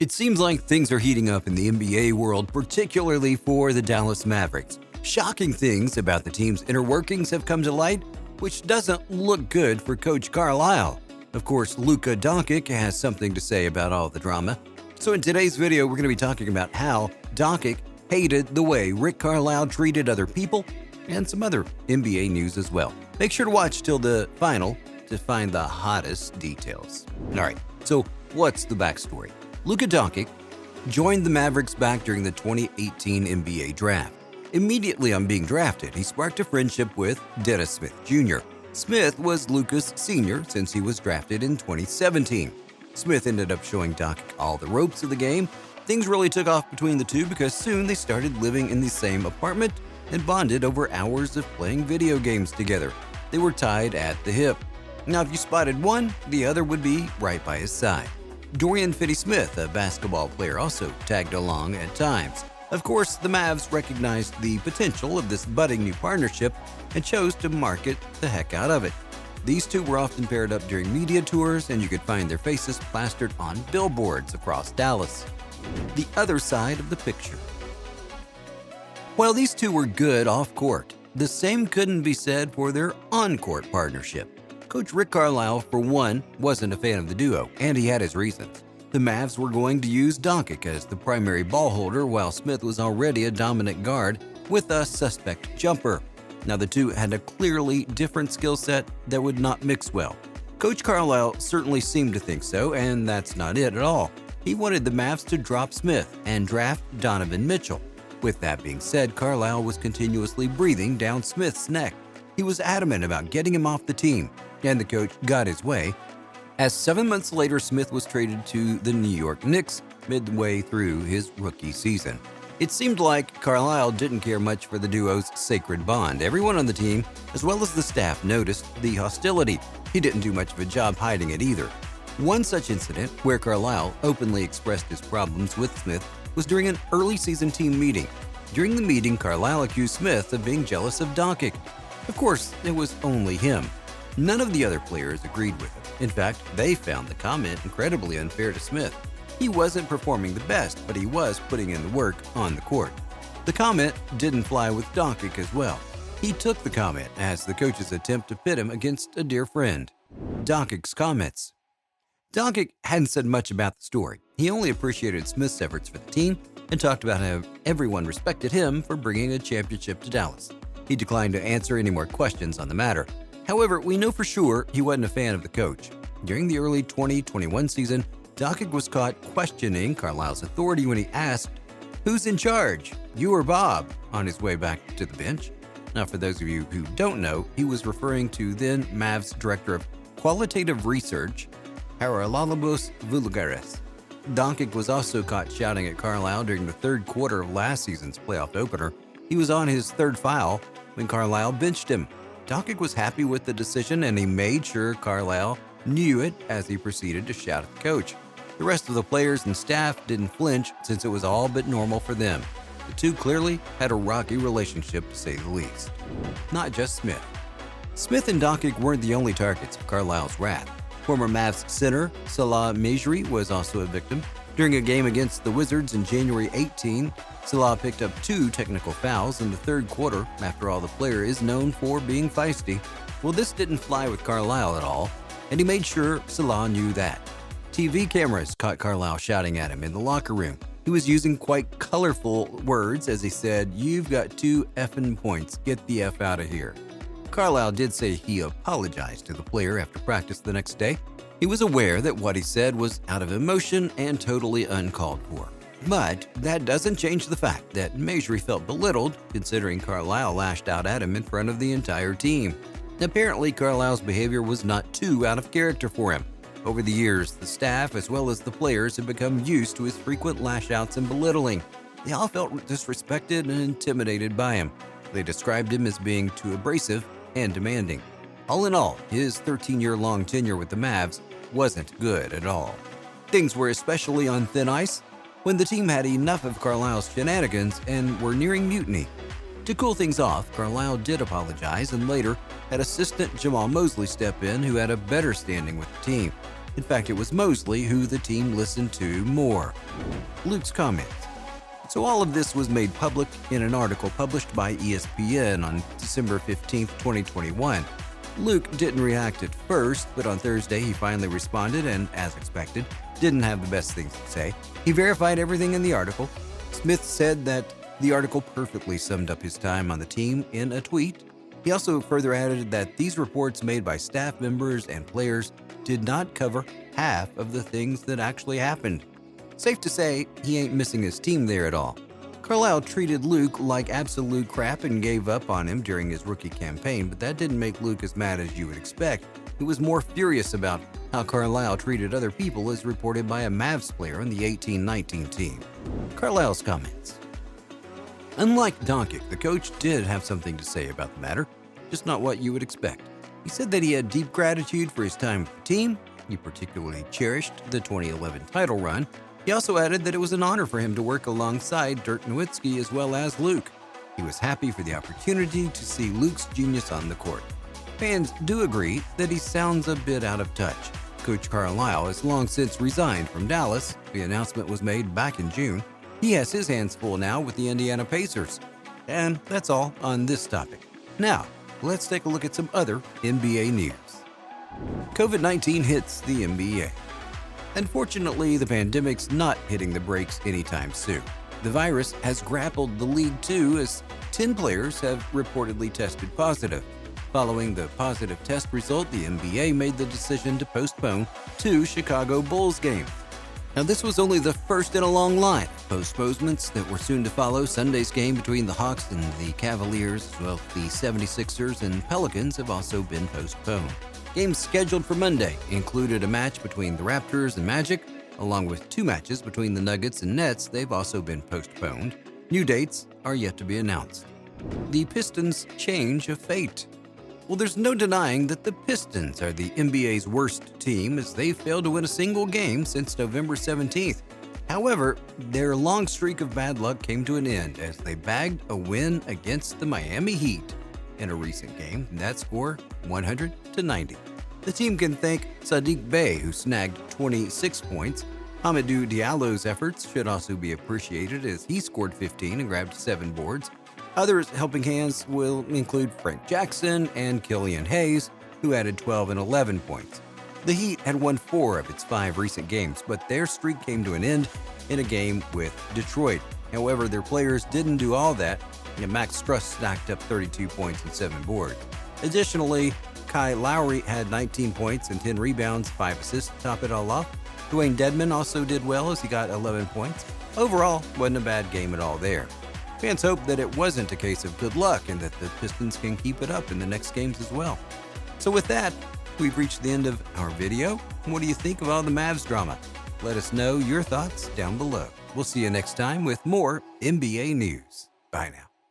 It seems like things are heating up in the NBA world, particularly for the Dallas Mavericks. Shocking things about the team's inner workings have come to light, which doesn't look good for Coach Carlisle. Of course, Luka Doncic has something to say about all the drama. So in today's video, we're going to be talking about how Doncic hated the way Rick Carlisle treated other people and some other NBA news as well. Make sure to watch till the final to find the hottest details. All right, so what's the backstory? Luka Doncic joined the Mavericks back during the 2018 NBA draft. Immediately on being drafted, he sparked a friendship with Dennis Smith Jr. Smith was Luka's senior since he was drafted in 2017. Smith ended up showing Doncic all the ropes of the game. Things really took off between the two because soon they started living in the same apartment and bonded over hours of playing video games together. They were tied at the hip. Now, if you spotted one, the other would be right by his side. Dorian Finney-Smith, a basketball player, also tagged along at times. Of course, the Mavs recognized the potential of this budding new partnership and chose to market the heck out of it. These two were often paired up during media tours, and you could find their faces plastered on billboards across Dallas. The other side of the picture. While these two were good off-court, the same couldn't be said for their on-court partnership. Coach Rick Carlisle, for one, wasn't a fan of the duo, and he had his reasons. The Mavs were going to use Doncic as the primary ball holder, while Smith was already a dominant guard with a suspect jumper. Now, the two had a clearly different skill set that would not mix well. Coach Carlisle certainly seemed to think so, and that's not it at all. He wanted the Mavs to drop Smith and draft Donovan Mitchell. With that being said, Carlisle was continuously breathing down Smith's neck. He was adamant about getting him off the team, and the coach got his way, as 7 months later Smith was traded to the New York Knicks midway through his rookie season. It seemed like Carlisle didn't care much for the duo's sacred bond. Everyone on the team, as well as the staff, noticed the hostility. He didn't do much of a job hiding it either. One such incident, where Carlisle openly expressed his problems with Smith, was during an early season team meeting. During the meeting, Carlisle accused Smith of being jealous of Doncic. Of course, it was only him. None of the other players agreed with him. In fact, they found the comment incredibly unfair to Smith. He wasn't performing the best, but he was putting in the work on the court. The comment didn't fly with Doncic as well. He took the comment as the coach's attempt to pit him against a dear friend. Doncic's comments. Doncic hadn't said much about the story. He only appreciated Smith's efforts for the team and talked about how everyone respected him for bringing a championship to Dallas. He declined to answer any more questions on the matter. However, we know for sure he wasn't a fan of the coach. During the early 2021 season, Doncic was caught questioning Carlisle's authority when he asked, "Who's in charge, you or Bob?" on his way back to the bench. Now, for those of you who don't know, he was referring to then Mavs Director of Qualitative Research, Haralabos Vulgaris. Doncic was also caught shouting at Carlisle during the third quarter of last season's playoff opener. He was on his third foul when Carlisle benched him. Doncic was happy with the decision, and he made sure Carlisle knew it as he proceeded to shout at the coach. The rest of the players and staff didn't flinch since it was all but normal for them. The two clearly had a rocky relationship, to say the least. Not just Smith. Smith and Doncic weren't the only targets of Carlisle's wrath. Former Mavs center Salah was also a victim. During a game against the Wizards in January 18, Salah picked up 2 technical fouls in the third quarter. After all, the player is known for being feisty. Well, this didn't fly with Carlisle at all, and he made sure Salah knew that. TV cameras caught Carlisle shouting at him in the locker room. He was using quite colorful words as he said, "You've got 2 effing points, get the F out of here." Carlisle did say he apologized to the player after practice the next day. He was aware that what he said was out of emotion and totally uncalled for. But that doesn't change the fact that Mejri felt belittled, considering Carlisle lashed out at him in front of the entire team. Apparently, Carlisle's behavior was not too out of character for him. Over the years, the staff as well as the players had become used to his frequent lash-outs and belittling. They all felt disrespected and intimidated by him. They described him as being too abrasive and demanding. All in all, his 13-year-long tenure with the Mavs wasn't good at all. Things were especially on thin ice when the team had enough of Carlisle's shenanigans and were nearing mutiny. To cool things off, Carlisle did apologize and later had assistant Jamal Mosley step in, who had a better standing with the team. In fact, it was Mosley who the team listened to more. Luke's comments. So all of this was made public in an article published by ESPN on December 15, 2021. Luke didn't react at first, but on Thursday he finally responded and, as expected, didn't have the best things to say. He verified everything in the article. Smith said that the article perfectly summed up his time on the team in a tweet. He also further added that these reports made by staff members and players did not cover half of the things that actually happened. Safe to say, he ain't missing his team there at all. Carlisle treated Luke like absolute crap and gave up on him during his rookie campaign, but that didn't make Luke as mad as you would expect. He was more furious about how Carlisle treated other people, as reported by a Mavs player on the 18-19 team. Carlisle's comments. Unlike Doncic, the coach did have something to say about the matter, just not what you would expect. He said that he had deep gratitude for his time with the team. He particularly cherished the 2011 title run. He also added that it was an honor for him to work alongside Dirk Nowitzki as well as Luke. He was happy for the opportunity to see Luke's genius on the court. Fans do agree that he sounds a bit out of touch. Coach Carlisle has long since resigned from Dallas. The announcement was made back in June. He has his hands full now with the Indiana Pacers. And that's all on this topic. Now, let's take a look at some other NBA news. COVID-19 hits the NBA. Unfortunately, the pandemic's not hitting the brakes anytime soon. The virus has grappled the league too, as 10 players have reportedly tested positive. Following the positive test result, the NBA made the decision to postpone 2 Chicago Bulls games. Now, this was only the first in a long line of postponements that were soon to follow. Sunday's game between the Hawks and the Cavaliers, as well as the 76ers and Pelicans, have also been postponed. Games scheduled for Monday included a match between the Raptors and Magic, along with 2 matches between the Nuggets and Nets. They've also been postponed. New dates are yet to be announced. The Pistons' change of fate. Well, there's no denying that the Pistons are the NBA's worst team, as they failed to win a single game since November 17th. However, their long streak of bad luck came to an end as they bagged a win against the Miami Heat in a recent game. That score, 100-90. The team can thank Sadiq Bey, who snagged 26 points. Hamidou Diallo's efforts should also be appreciated, as he scored 15 and grabbed 7 boards. Others helping hands will include Frank Jackson and Killian Hayes, who added 12 and 11 points. The Heat had won 4 of its 5 recent games, but their streak came to an end in a game with Detroit. However, their players didn't do all that, and Max Struss stacked up 32 points and 7 boards. Additionally, Kyle Lowry had 19 points and 10 rebounds, 5 assists to top it all off. Dwayne Dedmon also did well, as he got 11 points. Overall, wasn't a bad game at all there. Fans hope that it wasn't a case of good luck and that the Pistons can keep it up in the next games as well. So with that, we've reached the end of our video. What do you think of all the Mavs drama? Let us know your thoughts down below. We'll see you next time with more NBA news. Bye now.